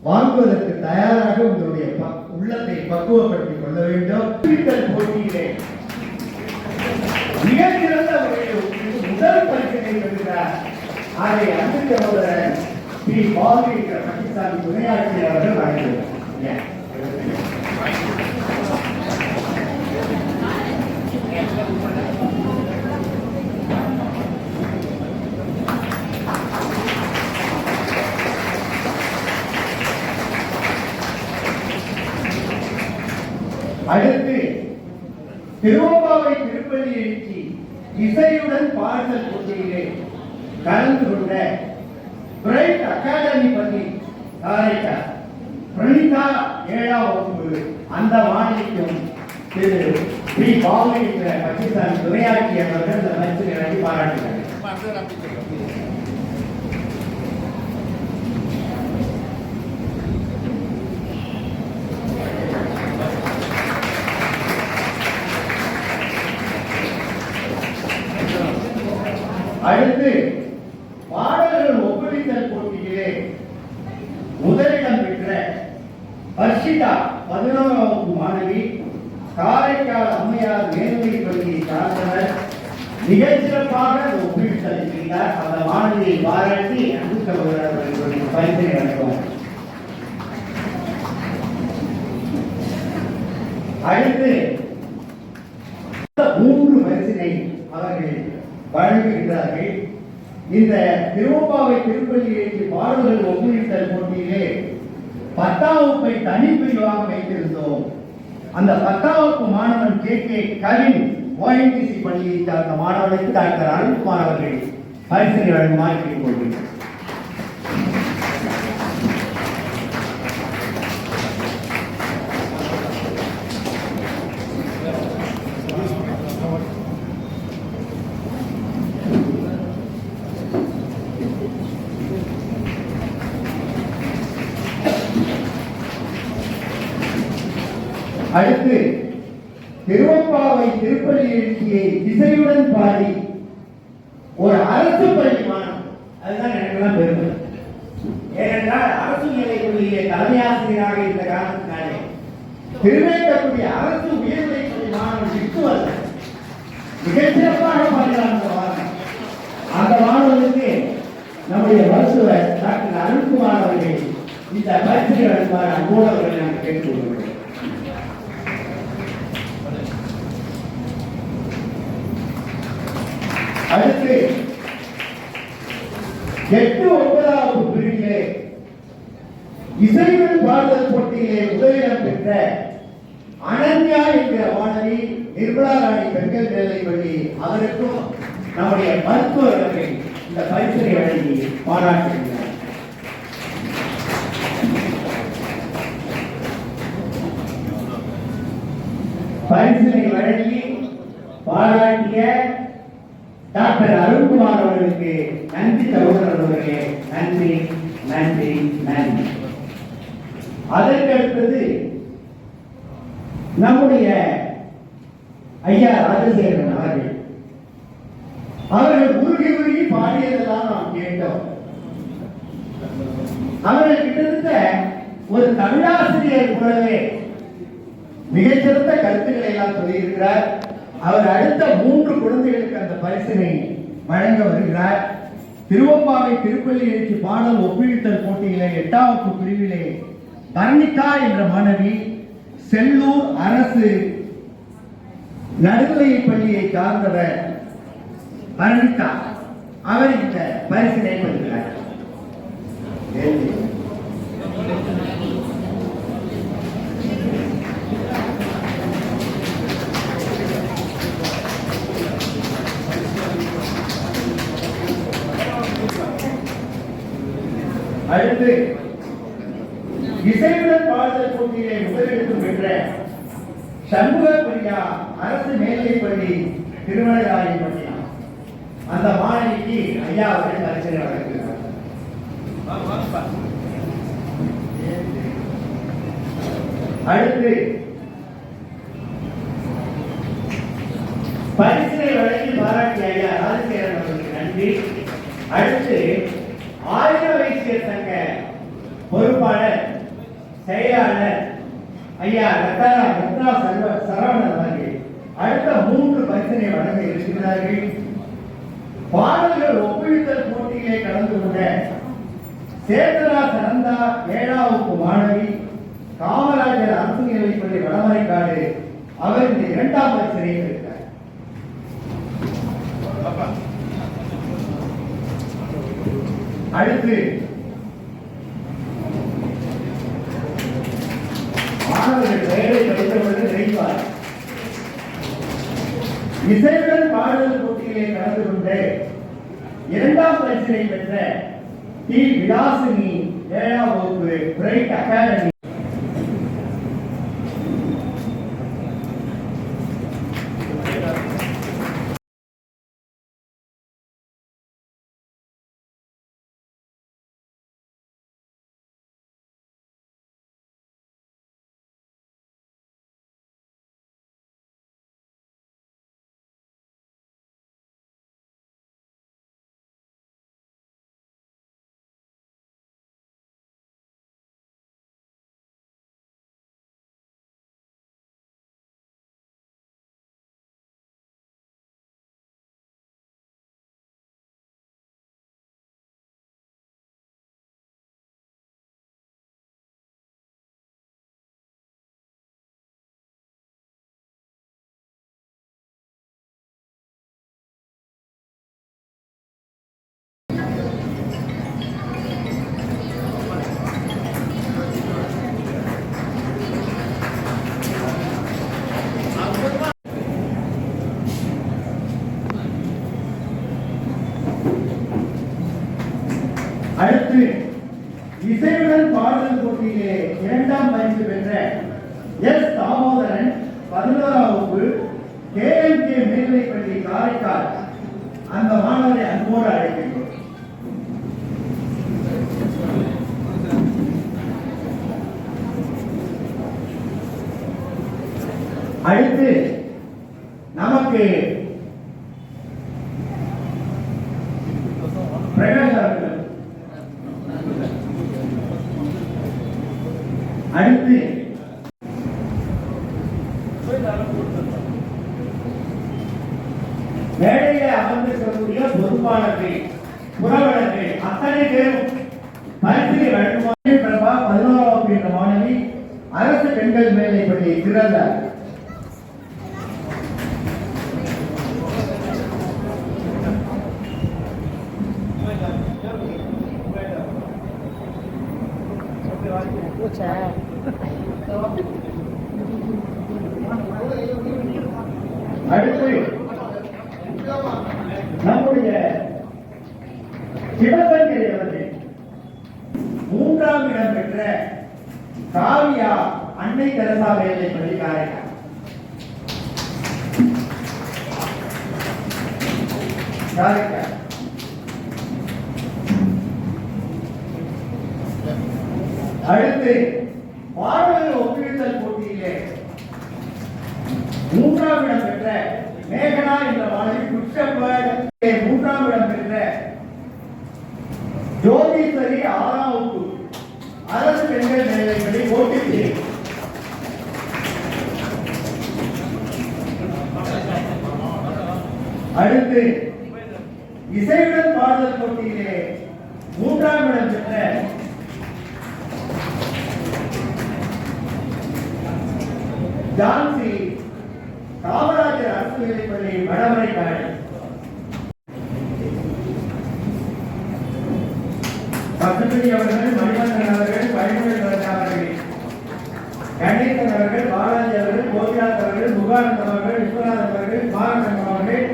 வாங்குவதற்கு தயாராக உங்களுடைய உள்ளத்தை பக்குவப்படுத்திக் கொள்ள வேண்டும். போட்டியிலே மிக சிறந்த முறையில் முதல் பரிசினை பெறுகிறார். அதை அன்பு சகோதரர் ஸ்ரீ பாலகிருஷ்ண பட்டிசாமி துணையாட்சியர் அவர்கள் வழங்குகிறார். அடுத்து திருவம்பாவை திருப்பள்ளி எழுச்சி இசையுடன் பாடல் போட்டியிலே கலந்து கொண்ட பிரைட் அகாடமி பள்ளி காரைக்கால் பிரணிதா 7ஆம் வகுப்பு அந்த மாநிலத்திலும் திரு ஸ்ரீ பாலகிருஷ்ண பட்டிசாமி துணையாட்சியர் அவர்கள் இந்த மதிப்பு நிலையை பாராட்டுகிறார். அடுத்து பாடல்கள் ஒப்புவித்தல் போட்டியிலே முதலிடம் பெற்ற ஹர்ஷிதா 11ஆம் வகுப்பு மாணவி, காரைக்கால் அம்மையார் மேல்நிலைப் பள்ளியை சார்ந்தவர், மிகச்சிறப்பாக ஒப்புவித்தல் செய்தார். அந்த மாணவியை பாராட்டி அன்பு சகோதரர்கள் பரிசை வழங்குவார். அடுத்து 3 பரிசினை அவர்கள் வழங்குகின்றார்கள். இந்த திருவம்பாவை திருப்பள்ளியை பாடல்கள் ஒப்புவித்தல் போட்டியிலே 10ஆம் வகுப்பை தனிப்பிரிவாக வைத்திருந்தோம். அந்த 10ஆம் வகுப்பு மாணவன் கே கவின் ஓஎன்டிசி பள்ளியை சார்ந்த மாணவனுக்கு டாக்டர் அருண்குமார் அவர்கள் பரிசினை வழங்குமாறு கேட்டுக்கொள்கிறேன். அடுத்து திருவம்பாவை திருப்பள்ளி எழுச்சியை இசையுடன் பாடி ஒரு அரசு பள்ளி மாணவன், அதுதான் எனக்கெல்லாம் பெருமை. ஏனென்றால் அரசு நிலைப்பள்ளியிலே தலைமை ஆசிரியராக இருந்த காரணத்தினாலே திருவேட்டக்குடி அரசு உயர்நிலைப் பள்ளி மாணவன் விட்டுவல் மிகச்சிறப்பாக பாடுகிறார். அந்த மாணவனுக்கு நம்முடைய மருத்துவர் டாக்டர் அருண்குமார் அவர்கள் இந்த பரிசை வழங்குமாறு அன்போடு அவர்களை நாங்கள் கேட்டுக்கொள்கிறோம். அடுத்து 8, 9ஆவது பிரிவிலே இசையுடன் பாடுதல் போட்டியிலே முதலிடம் பெற்ற அனன்யா என்கிற மாணவி நிர்மலா ராணி பெண்கள் மேல்நிலைப் பள்ளி, அவருக்கும் நம்முடைய மருத்துவர்கள் இந்த பரிசை வழங்கி பாராட்டுகிறார். பரிசினை வழங்கி பாராட்டிய டாக்டர் அருண்குமார் அவர்களுக்கு நன்றி சகோதரர் அவர்களே, நன்றி நன்றி நன்றி. அதற்கடுத்தது நம்முடைய ஐயா ராஜசேகரன் அவர்கள் உருகி உருகி பாடியதெல்லாம் நாம் கேட்டோம். அவர்கள் கிட்டத்தட்ட ஒரு தமிழாசிரியர் போலவே மிகச்சிறந்த கருத்துக்களை எல்லாம் சொல்லியிருக்கிறார். அவர் அடுத்த 3 குழந்தைகளுக்கு அந்த பரிசினை வழங்க வருகிறார். திருவம்பாவை திருப்பள்ளி எழுச்சி பாடல் ஒப்புவித்தல் போட்டியிலே 8ஆம் வகுப்பு பிரிவிலே பர்ணிகா என்ற மாணவி செல்லூர் அரசு நடுநிலைப் பள்ளியை சார்ந்தவர் பர்ணிகா, அவர் இந்த பரிசினை பெறுகிறார். அடுத்து இசையுடன் பாடுதல் போட்டியிலே முதலிடத்தில் பெற்ற சண்முக பிரியா அரசு மேல்நிலைப் பள்ளி திருமலைராயப்பட்டினம், அந்த மாணவிக்கு ஐயா அவர்கள் பரிசனை வழங்குகிறார். அடுத்து பரிசனை வழங்கி பாராட்டிய ஐயா ராஜசேகரன் அவர்களுக்கு நன்றி. அடுத்து ஆயுத வைசியர் சங்க பொறுப்பாளர் செயலாளர் ஐயா ரத்னா சரவணன் அவர்கள் அடுத்த 3 பரிசனை வழங்க இருக்கிறார்கள். பாடல்கள் ஒப்புவித்தல் போட்டியிலே கலந்து கொண்ட சேத்தரா சனந்தா 7ஆம் வகுப்பு மாணவி, காமராஜர் அரசு நிலைப் பள்ளி வடமரைக்காடு, அவர் இந்த 2ஆம் பரிசனை பெற்றார். அடுத்து மாணவர்கள் பெயரை படித்தவர்கள் நினைப்பார். இசையுடன் பாடல் போட்டியிலே கலந்து கொண்டு 2ஆம் பரிசினை பெற்ற டி விலாசினி 7ஆம் வகுப்பு பிரைட் அகாடமி வகுப்பு கேஎம்கே மேல்நிலைப்பள்ளி காரைக்கால் அந்த மாணவரை அன்போடு அழைக்கின்றோம். அடுத்து நமக்கு பிரகாஷ் அவர்கள், அடுத்து மேடையிலே அமர்ந்திருக்கக்கூடிய பொறுப்பாளர்கள், புறவலர்கள் அத்தனை பேரும் பரிசிலை வழங்குமாறு பிரபா 11ஆம் வகுப்பு என்ற மாணவி அரசு பெண்கள் மேல்நிலைப்பள்ளி திறந்தார். அடுத்து நம்முடைய சிவசங்கரி அவர்கள் 3ஆம் இடம் பெற்ற காவியா அன்னை தெரசா மேல்நிலைப்பள்ளி காரைக்கால். அடுத்து பாடல்கள் ஒப்புவித்தல் போட்டியிலே 3ஆம் இடம் பெற்ற மேகனா என்ற மாணவி குற்றப்பேடு, 3ஆம் இடம் பெற்ற ஜோதீஸ்வரி 6ஆம் வகுப்பு அரசு பெண்கள் மேல்நிலைப்பள்ளி போட்டி. அடுத்து இசையுடன் பாடல் போட்டியிலே 3ஆம் இடம் பெற்ற ஜான்சி காமராஜர் அரசு மேல்நிலைப்பள்ளி வடமரைக்காடு. பசுபதி அவர்கள், மணிவண்ணன் அவர்கள், பரிமள அவர்கள், கணேசன் அவர்கள், பாலாஜி அவர்கள், கோபிநாத் அவர்கள், முகானந்த் அவர்கள், விஸ்வநாதன் அவர்கள், மாரண்டம் அவர்கள்,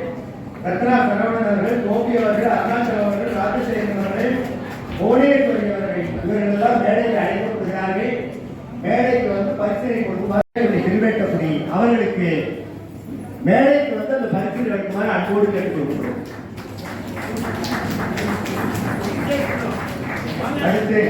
ரத்னா சரவணன் அவர்கள், கோபி அவர்கள், அருணாச்சலம் அவர்கள், ராஜசேகரன் அவர்கள், புவனேஸ்வரி அவர்கள் இவர்கள் எல்லாம் மேடைக்கு அழைக்கப்படுகிறார்கள். மேடைக்கு வந்து பரிசீலனை கொடுக்குமாறு திருவேட்டப்படி அவர்களுக்கு மேடைக்கு வந்து அந்த பரிசீலனை வைக்குமாறு அன்போடு கேட்டுக்கொள்கிறோம். அடுத்து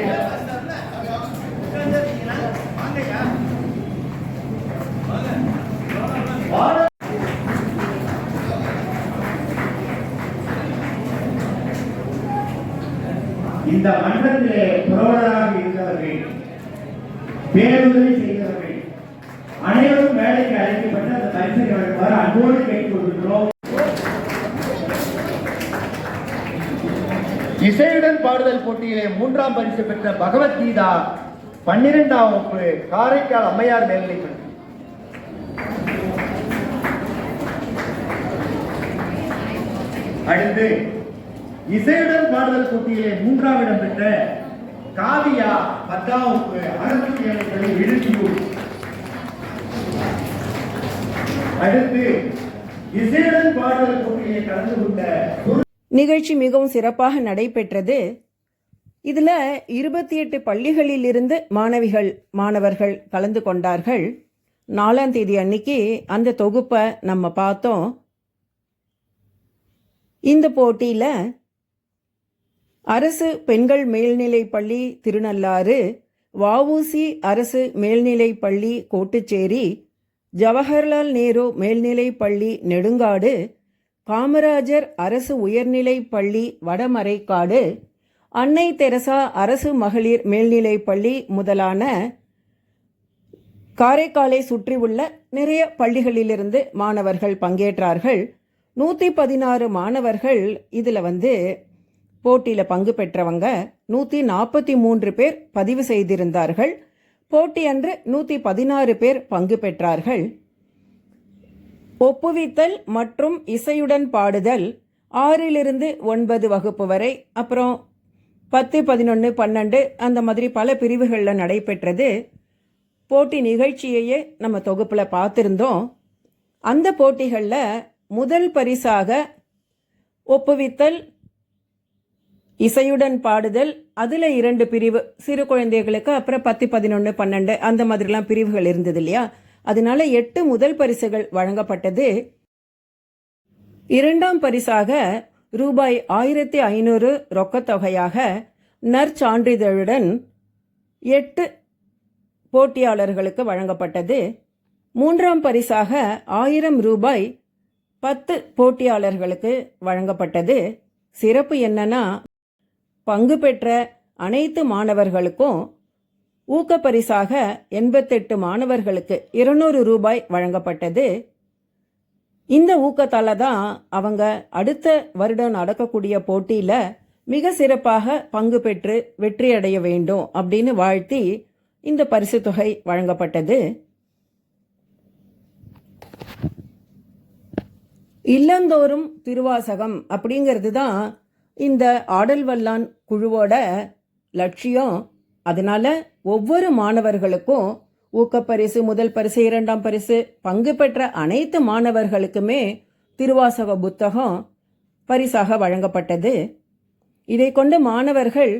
இந்த மன்றத்திலே புரவலராக இருந்தவர்கள், பேருதவி செய்தவர்கள் அனைவரும் வேலைக்கு அழைக்கப்பட்டு அந்த பரிசை வழங்குமாறு அன்போடு கேட்டுக்கொள்கிறோம். இசையுடன் பாடுதல் போட்டியிலே 3ஆம் பரிசு பெற்ற பகவத்கீதா 12ஆம் வகுப்பு காரைக்கால் அம்மையார் மேல்நிலைப்பள்ளி. அடுத்து இசையுடன் பாடுதல் போட்டியிலே 3ஆம் இடம் பெற்ற காவியா 10ஆம் வகுப்பு அரசு மேல்நிலைப்பள்ளி விழுத்தியூர். அடுத்து இசையுடன் பாடுதல் போட்டியிலே கலந்து கொண்ட நிகழ்ச்சி மிகவும் சிறப்பாக நடைபெற்றது. இதில் 28 பள்ளிகளிலிருந்து மாணவர்கள் கலந்து கொண்டார்கள். 4ஆம் தேதி அன்னைக்கு அந்த தொகுப்பை நம்ம பார்த்தோம். இந்த போட்டியில் அரசு பெண்கள் மேல்நிலைப்பள்ளி திருநள்ளாறு, வஉசி அரசு மேல்நிலைப்பள்ளி கோட்டுச்சேரி, ஜவஹர்லால் நேரு மேல்நிலைப்பள்ளி நெடுங்காடு, காமராஜர் அரசு உயர்நிலைப்பள்ளி வடமரைக்காடு, அன்னை தெரசா அரசு மகளிர் மேல்நிலைப்பள்ளி முதலான காரைக்காலை சுற்றியுள்ள நிறைய பள்ளிகளிலிருந்து மாணவர்கள் பங்கேற்றார்கள். 116 மாணவர்கள் இதில் போட்டியில் பங்கு பெற்றவங்க. 143 பேர் பதிவு செய்திருந்தார்கள். போட்டி அன்று 116 பேர் பங்கு பெற்றார்கள். ஒப்புவித்தல் மற்றும் இசையுடன் பாடுதல் 6லிருந்து 9 வகுப்பு வரை, அப்புறம் 10, 11, 12 அந்த மாதிரி பல பிரிவுகளில் நடைபெற்றது. போட்டி நிகழ்ச்சியையே நம்ம தொகுப்பில் பார்த்துருந்தோம். அந்த போட்டிகளில் முதல் பரிசாக ஒப்புவித்தல், இசையுடன் பாடுதல், அதில் 2 பிரிவு, சிறு குழந்தைகளுக்கு, அப்புறம் 10, 11, 12 அந்த மாதிரிலாம் பிரிவுகள் இருந்தது இல்லையா. அதனால 8 முதல் பரிசுகள் வழங்கப்பட்டது. 2ஆம் பரிசாக ரூபாய் 1500 ரொக்கத்தொகையாக நற்சான்றிதழுடன் 8 போட்டியாளர்களுக்கு வழங்கப்பட்டது. 3ஆம் பரிசாக 1000 ரூபாய் 10 போட்டியாளர்களுக்கு வழங்கப்பட்டது. சிறப்பு என்னன்னா, பங்கு பெற்ற அனைத்து மாணவர்களுக்கும் ஊக்கப்பரிசாக 88 மாணவர்களுக்கு 200 ரூபாய் வழங்கப்பட்டது. இந்த ஊக்கத்தால தான் அவங்க அடுத்த வருடம் நடக்கக்கூடிய போட்டியில மிக சிறப்பாக பங்கு பெற்று வெற்றியடைய வேண்டும் அப்படின்னு வாழ்த்தி இந்த பரிசு தொகை வழங்கப்பட்டது. இல்லந்தோறும் திருவாசகம் அப்படிங்கிறது தான் இந்த ஆடல் வல்லான் குழுவோட லட்சியம். அதனால ஒவ்வொரு மாணவர்களுக்கும் ஊக்கப்பரிசு, முதல் பரிசு, 2ஆம் பரிசு, பங்கு பெற்ற அனைத்து மாணவர்களுக்குமே திருவாசக புத்தகம் பரிசாக வழங்கப்பட்டது. இதை கொண்டு மாணவர்கள்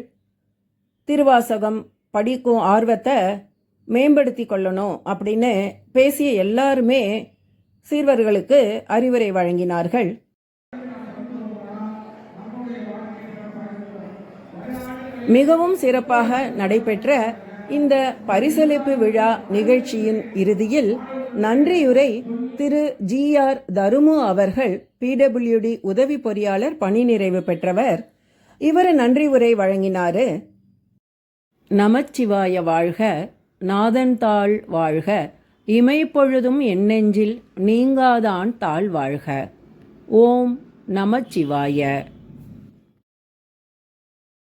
திருவாசகம் படிக்கும் ஆர்வத்தை மேம்படுத்தி கொள்ளணும் அப்படின்னு பேசிய எல்லாருமே சிறுவர்களுக்கு அறிவுரை வழங்கினார்கள். மிகவும் சிறப்பாக நடைபெற்ற இந்த பரிசளிப்பு விழா நிகழ்ச்சியின் இறுதியில் நன்றியுரை திரு GR தருமு அவர்கள் PWD உதவி பொறியாளர் பணி நிறைவு பெற்றவர். இவர் நன்றி உரை வழங்கினாரு. நமச்சிவாய வாழ்க, நாதன் தாள் வாழ்க, இமைப்பொழுதும் எண்ணெஞ்சில் நீங்காதான் தாழ் வாழ்க. ஓம் நமச்சிவாய.